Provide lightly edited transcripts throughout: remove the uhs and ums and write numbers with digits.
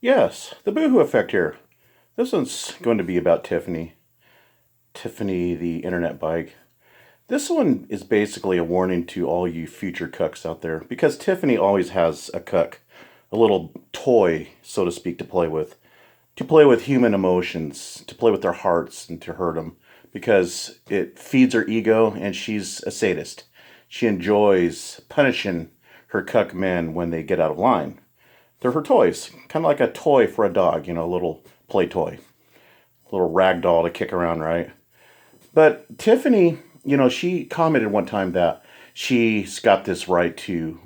Yes, the Boohoo Effect here. This one's going to be about Tiffany. Tiffany, the internet bike. This one is basically a warning to all you future cucks out there, because Tiffany always has a cuck, a little toy, so to speak, to play with human emotions, to play with their hearts and to hurt them, because it feeds her ego and she's a sadist. She enjoys punishing her cuck men when they get out of line. They're her toys, kind of like a toy for a dog, a little play toy, a little rag doll to kick around, right? But Tiffany, she commented one time that she's got this right to,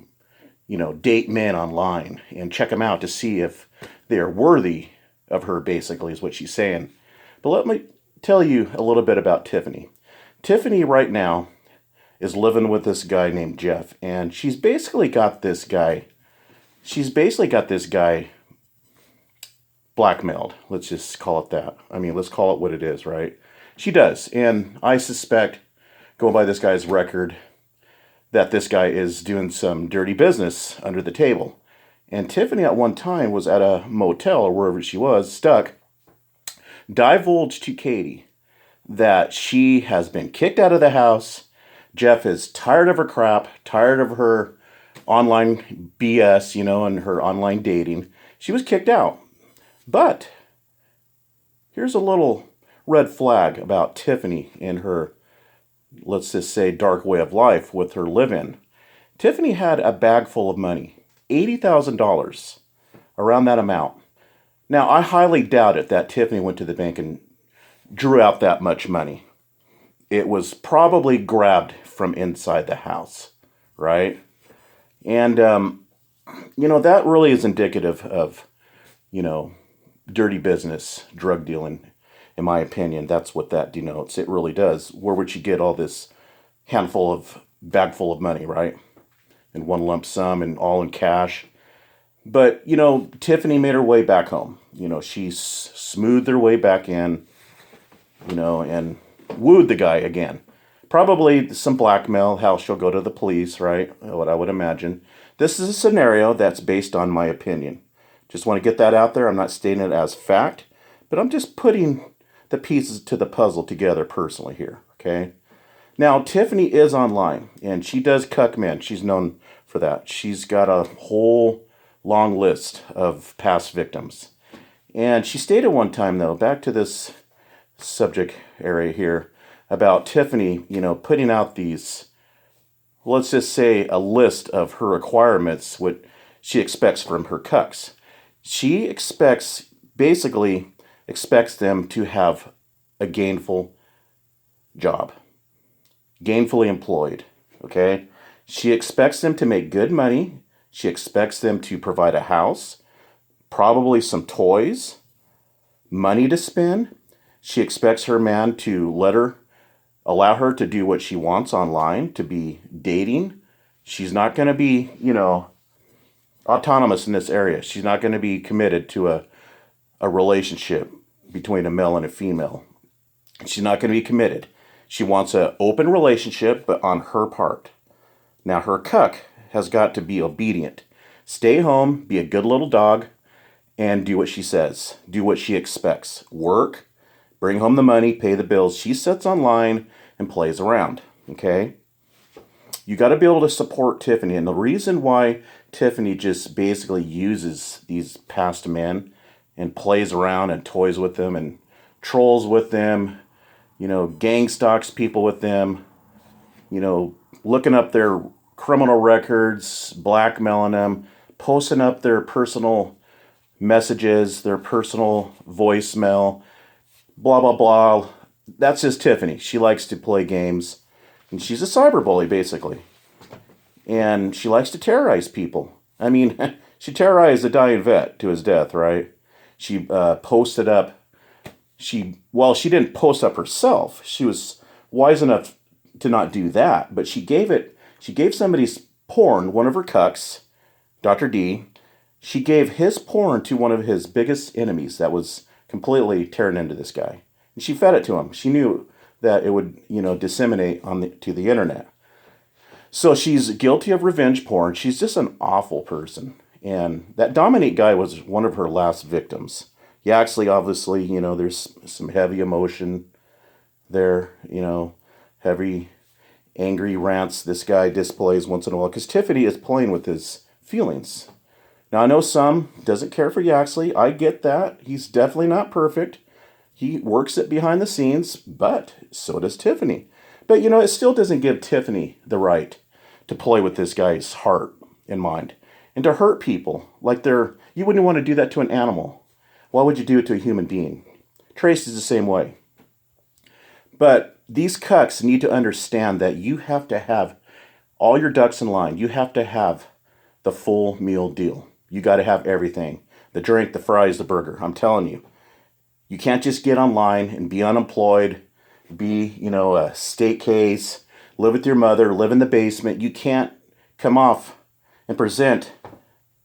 date men online and check them out to see if they're worthy of her, basically, is what she's saying. But let me tell you a little bit about Tiffany. Tiffany, right now, is living with this guy named Jeff, and she's basically got this guy blackmailed. Let's just call it that. I mean, let's call it what it is, right? She does. And I suspect, going by this guy's record, that this guy is doing some dirty business under the table. And Tiffany at one time was at a motel or wherever she was, stuck, divulged to Katie that she has been kicked out of the house. Jeff is tired of her crap, tired of her online BS, and her online dating. She was kicked out. But here's a little red flag about Tiffany and her, let's just say, dark way of life with her live-in. Tiffany had a bag full of money, $80,000, around that amount. Now, I highly doubt it that Tiffany went to the bank and drew out that much money. It was probably grabbed from inside the house, right? And, that really is indicative of, dirty business, drug dealing, in my opinion. That's what that denotes. It really does. Where would you get all this bag full of money, right? In one lump sum and all in cash. But, Tiffany made her way back home. She smoothed her way back in, and wooed the guy again. Probably some blackmail, how she'll go to the police, right? What I would imagine. This is a scenario that's based on my opinion. Just want to get that out there. I'm not stating it as fact, but I'm just putting the pieces to the puzzle together personally here, okay? Now, Tiffany is online, and she does cuck men. She's known for that. She's got a whole long list of past victims. And she stated one time, though, back to this subject area here, about Tiffany, putting out these, let's just say, a list of her requirements, what she expects from her cucks. She basically expects them to have a gainful job, gainfully employed, okay? She expects them to make good money. She expects them to provide a house, probably some toys, money to spend. She expects her man to allow her to do what she wants online, to be dating. She's not going to be, autonomous in this area. She's not going to be committed to a relationship between a male and a female. She's not going to be committed. She wants an open relationship, but on her part. Now, her cuck has got to be obedient. Stay home, be a good little dog, and do what she says. Do what she expects. Work, bring home the money, pay the bills. She sits online and plays around, okay? You got to be able to support Tiffany. And the reason why Tiffany just basically uses these past men and plays around and toys with them and trolls with them, gang stalks people with them, looking up their criminal records, blackmailing them, posting up their personal messages, their personal voicemail, blah, blah, blah. That's just Tiffany. She likes to play games. And she's a cyberbully, basically. And she likes to terrorize people. I mean, she terrorized a dying vet to his death, right? She posted up. She didn't post up herself. She was wise enough to not do that. But she gave somebody's porn, one of her cucks, Dr. D. She gave his porn to one of his biggest enemies that was completely tearing into this guy. And she fed it to him. She knew that it would, disseminate to the internet. So she's guilty of revenge porn. She's just an awful person. And that Dominique guy was one of her last victims. Yaxley, obviously, there's some heavy emotion there, heavy, angry rants this guy displays once in a while because Tiffany is playing with his feelings. Now, I know some doesn't care for Yaxley. I get that. He's definitely not perfect. He works it behind the scenes, but so does Tiffany. But, it still doesn't give Tiffany the right to play with this guy's heart and mind and to hurt people like you wouldn't want to do that to an animal. Why would you do it to a human being? Tracy's the same way. But these cucks need to understand that you have to have all your ducks in line. You have to have the full meal deal. You got to have everything. The drink, the fries, the burger. I'm telling you. You can't just get online and be unemployed, be, a state case, live with your mother, live in the basement. You can't come off and present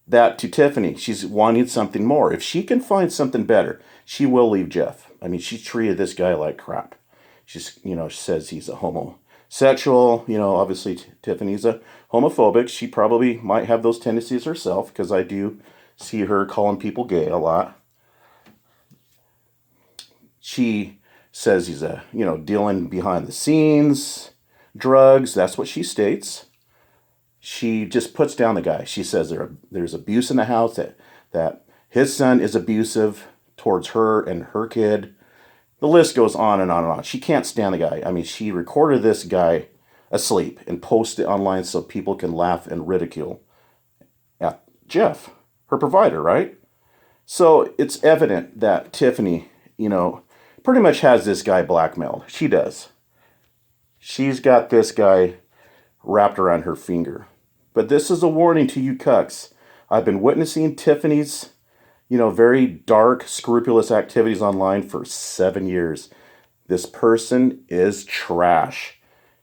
that to Tiffany. She's wanting something more. If she can find something better, she will leave Jeff. I mean, she treated this guy like crap. She's, says he's a homosexual. Obviously Tiffany's a homophobic. She probably might have those tendencies herself because I do see her calling people gay a lot. She says he's dealing behind the scenes, drugs. That's what she states. She just puts down the guy. She says there's abuse in the house, that his son is abusive towards her and her kid. The list goes on and on and on. She can't stand the guy. I mean, she recorded this guy asleep and posted it online so people can laugh and ridicule at Jeff, her provider, right? So it's evident that Tiffany, pretty much has this guy blackmailed. She does. She's got this guy wrapped around her finger. But this is a warning to you cucks. I've been witnessing Tiffany's, very dark, scrupulous activities online for 7 years. This person is trash.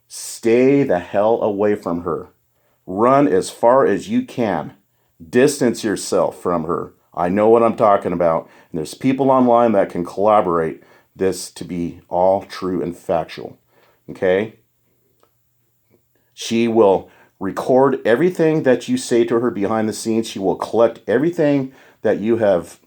Stay the hell away from her. Run as far as you can. Distance yourself from her. I know what I'm talking about. And there's people online that can collaborate this to be all true and factual. Okay? She will record everything that you say to her behind the scenes. She will collect everything that you have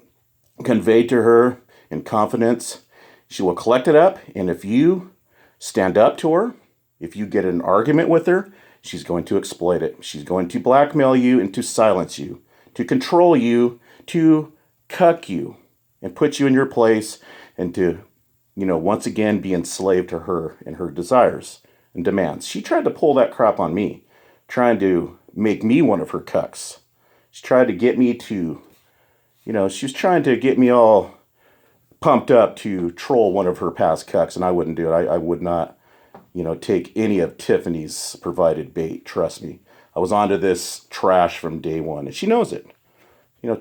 conveyed to her in confidence. She will collect it up, and if you stand up to her, if you get in an argument with her, she's going to exploit it. She's going to blackmail you and to silence you, to control you, to cuck you, and put you in your place, and to, once again be enslaved to her and her desires and demands. She tried to pull that crap on me, trying to make me one of her cucks. She tried to get me to, she was trying to get me all pumped up to troll one of her past cucks, and I wouldn't do it. I would not, take any of Tiffany's provided bait. Trust me. I was onto this trash from day one, and she knows it.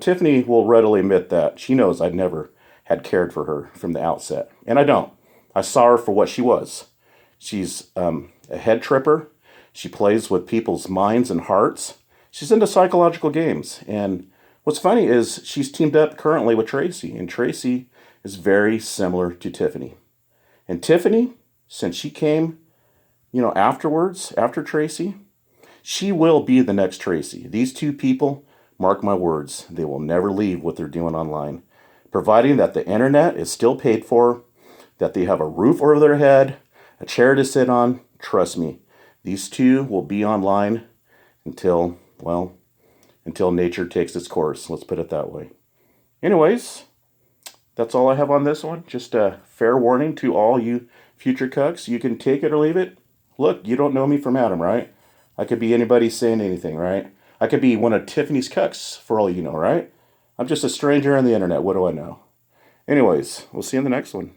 Tiffany will readily admit that. She knows I never had cared for her from the outset, and I don't. I saw her for what she was. She's a head tripper. She plays with people's minds and hearts. She's into psychological games. And what's funny is she's teamed up currently with Tracy. And Tracy is very similar to Tiffany. And Tiffany, since she came, afterwards, after Tracy, she will be the next Tracy. These two people, mark my words, they will never leave what they're doing online. Providing that the internet is still paid for, that they have a roof over their head, a chair to sit on, trust me, these two will be online until nature takes its course. Let's put it that way. Anyways, that's all I have on this one. Just a fair warning to all you future cucks. You can take it or leave it. Look, you don't know me from Adam, right? I could be anybody saying anything, right? I could be one of Tiffany's cucks for all you know, right? I'm just a stranger on the internet. What do I know? Anyways, we'll see you in the next one.